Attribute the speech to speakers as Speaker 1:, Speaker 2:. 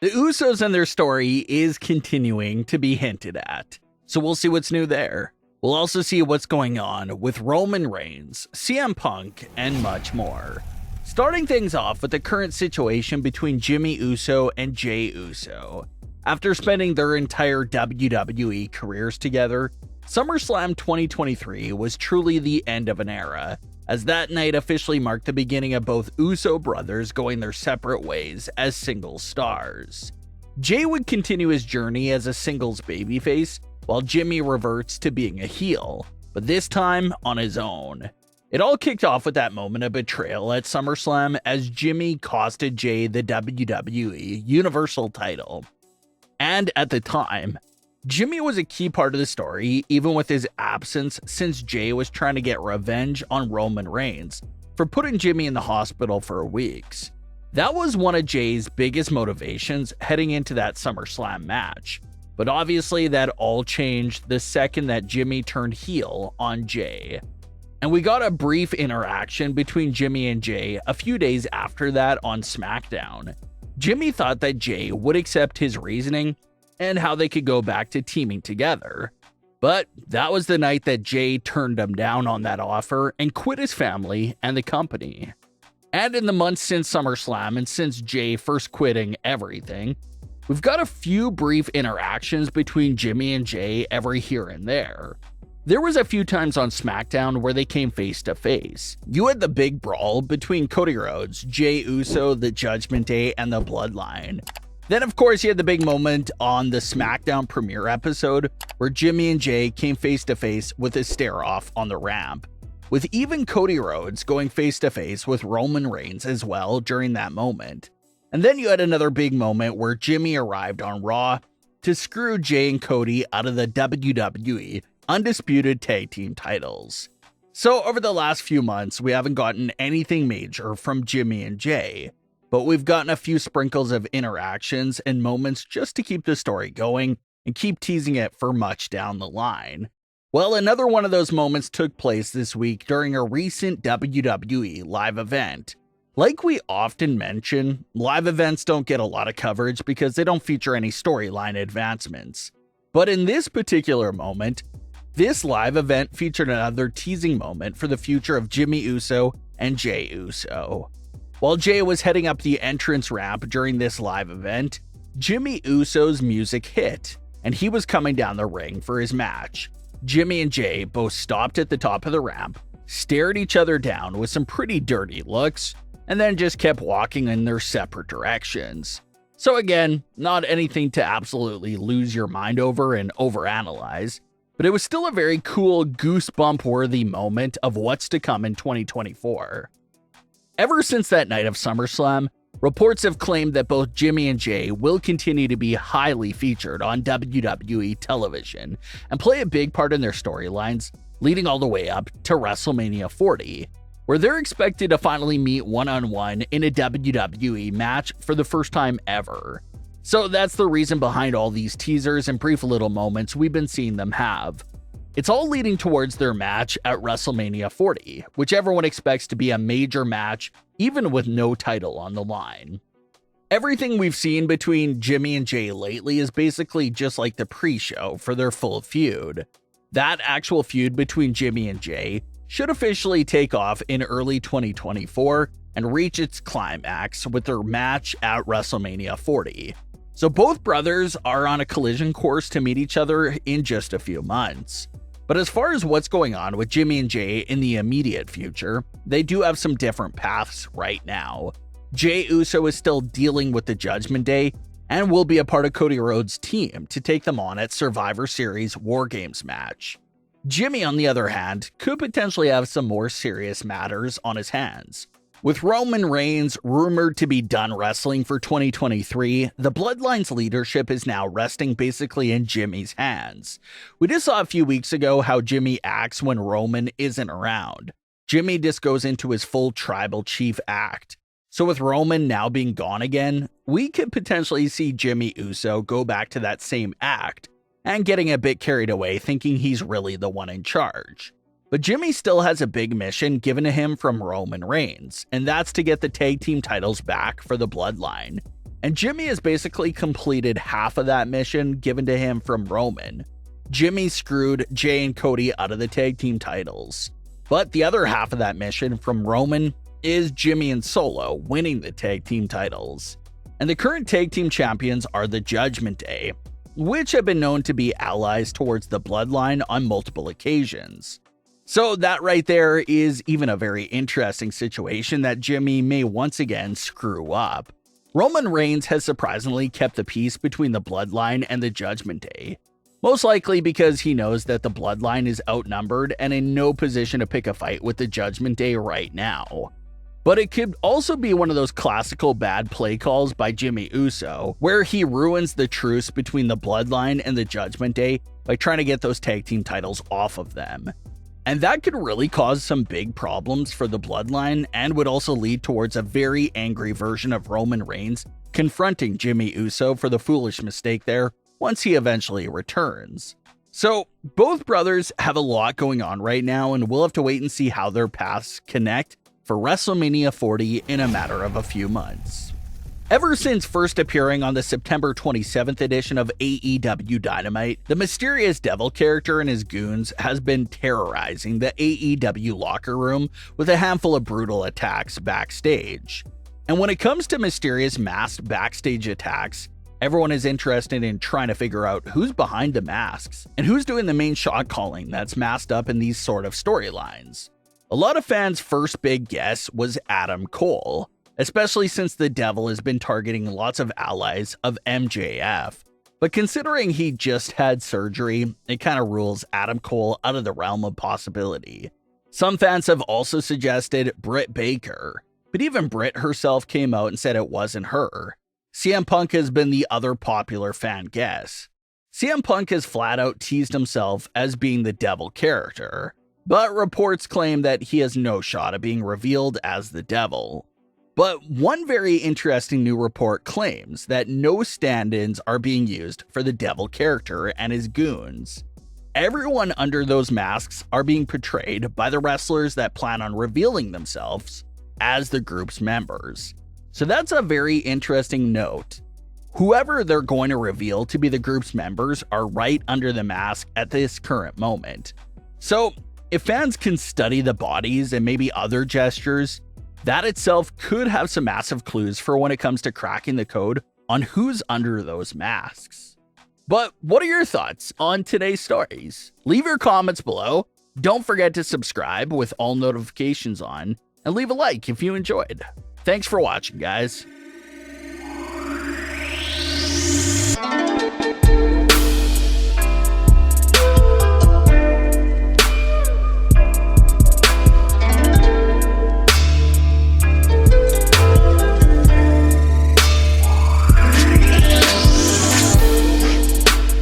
Speaker 1: The Usos and their story is continuing to be hinted at, so we'll see what's new there. We'll also see what's going on with Roman Reigns, CM Punk, and much more. Starting things off with the current situation between Jimmy Uso and Jey Uso. After spending their entire WWE careers together, SummerSlam 2023 was truly the end of an era, as that night officially marked the beginning of both Uso brothers going their separate ways as single stars. Jey would continue his journey as a singles babyface, while Jimmy reverts to being a heel, but this time on his own. It all kicked off with that moment of betrayal at SummerSlam as Jimmy costed Jey the WWE Universal title. And at the time, Jimmy was a key part of the story, even with his absence, since Jey was trying to get revenge on Roman Reigns for putting Jimmy in the hospital for weeks. That was one of Jey's biggest motivations heading into that SummerSlam match. But obviously that all changed the second that Jimmy turned heel on Jey. And we got a brief interaction between Jimmy and Jey a few days after that on SmackDown. Jimmy thought that Jey would accept his reasoning and how they could go back to teaming together. But that was the night that Jey turned him down on that offer and quit his family and the company. And in the months since SummerSlam and since Jey first quitting everything, we've got a few brief interactions between Jimmy and Jey every here and there. There was a few times on SmackDown where they came face to face. You had the big brawl between Cody Rhodes, Jey Uso, the Judgment Day, and the Bloodline. Then, of course, you had the big moment on the SmackDown premiere episode where Jimmy and Jey came face to face with a stare-off on the ramp, with even Cody Rhodes going face to face with Roman Reigns as well during that moment. And then you had another big moment where Jimmy arrived on Raw to screw Jey and Cody out of the WWE Undisputed Tag Team titles. So over the last few months, we haven't gotten anything major from Jimmy and Jey, but we've gotten a few sprinkles of interactions and moments just to keep the story going and keep teasing it for much down the line. Well, another one of those moments took place this week during a recent WWE live event. Like we often mention, live events don't get a lot of coverage because they don't feature any storyline advancements. But in this particular moment, this live event featured another teasing moment for the future of Jimmy Uso and Jey Uso. While Jey was heading up the entrance ramp during this live event, Jimmy Uso's music hit, and he was coming down the ring for his match. Jimmy and Jey both stopped at the top of the ramp, stared each other down with some pretty dirty looks, and then just kept walking in their separate directions. So again, not anything to absolutely lose your mind over and overanalyze, but it was still a very cool goosebump-worthy moment of what's to come in 2024. Ever since that night of SummerSlam, reports have claimed that both Jimmy and Jey will continue to be highly featured on WWE television and play a big part in their storylines, leading all the way up to WrestleMania 40, where they're expected to finally meet one-on-one in a WWE match for the first time ever. So that's the reason behind all these teasers and brief little moments we've been seeing them have. It's all leading towards their match at WrestleMania 40, which everyone expects to be a major match, even with no title on the line. Everything we've seen between Jimmy and Jey lately is basically just like the pre-show for their full feud. That actual feud between Jimmy and Jey should officially take off in early 2024 and reach its climax with their match at WrestleMania 40. So both brothers are on a collision course to meet each other in just a few months. But as far as what's going on with Jimmy and Jey in the immediate future, they do have some different paths right now. Jey Uso is still dealing with the Judgment Day and will be a part of Cody Rhodes' team to take them on at Survivor Series War Games match. Jimmy, on the other hand, could potentially have some more serious matters on his hands. With Roman Reigns rumored to be done wrestling for 2023, the Bloodline's leadership is now resting basically in Jimmy's hands. We just saw a few weeks ago how Jimmy acts when Roman isn't around. Jimmy just goes into his full tribal chief act. So with Roman now being gone again, we could potentially see Jimmy Uso go back to that same act and getting a bit carried away thinking he's really the one in charge. But Jimmy still has a big mission given to him from Roman Reigns, and that's to get the tag team titles back for the Bloodline. And Jimmy has basically completed half of that mission given to him from Roman. Jimmy screwed Jey and Cody out of the tag team titles. But the other half of that mission from Roman is Jimmy and Solo winning the tag team titles. And the current tag team champions are the Judgment Day, which have been known to be allies towards the Bloodline on multiple occasions. So that right there is even a very interesting situation that Jimmy may once again screw up. Roman Reigns has surprisingly kept the peace between the Bloodline and the Judgment Day, most likely because he knows that the Bloodline is outnumbered and in no position to pick a fight with the Judgment Day right now. But it could also be one of those classical bad play calls by Jimmy Uso, where he ruins the truce between the Bloodline and the Judgment Day by trying to get those tag team titles off of them. And that could really cause some big problems for the Bloodline and would also lead towards a very angry version of Roman Reigns confronting Jimmy Uso for the foolish mistake there once he eventually returns. So both brothers have a lot going on right now, and we'll have to wait and see how their paths connect for WrestleMania 40 in a matter of a few months. Ever since first appearing on the September 27th edition of AEW Dynamite, the mysterious Devil character and his goons has been terrorizing the AEW locker room with a handful of brutal attacks backstage. And when it comes to mysterious masked backstage attacks, everyone is interested in trying to figure out who's behind the masks and who's doing the main shot calling that's masked up in these sort of storylines. A lot of fans' first big guess was Adam Cole, especially since the Devil has been targeting lots of allies of MJF. But considering he just had surgery, it kind of rules Adam Cole out of the realm of possibility. Some fans have also suggested Britt Baker, but even Britt herself came out and said it wasn't her. CM Punk has been the other popular fan guess. CM Punk has flat out teased himself as being the Devil character, but reports claim that he has no shot at being revealed as the Devil. But one very interesting new report claims that no stand-ins are being used for the Devil character and his goons. Everyone under those masks are being portrayed by the wrestlers that plan on revealing themselves as the group's members. So that's a very interesting note. Whoever they're going to reveal to be the group's members are right under the mask at this current moment. So if fans can study the bodies and maybe other gestures, that itself could have some massive clues for when it comes to cracking the code on who's under those masks. But what are your thoughts on today's stories? Leave your comments below. Don't forget to subscribe with all notifications on, and leave a like if you enjoyed. Thanks for watching, guys.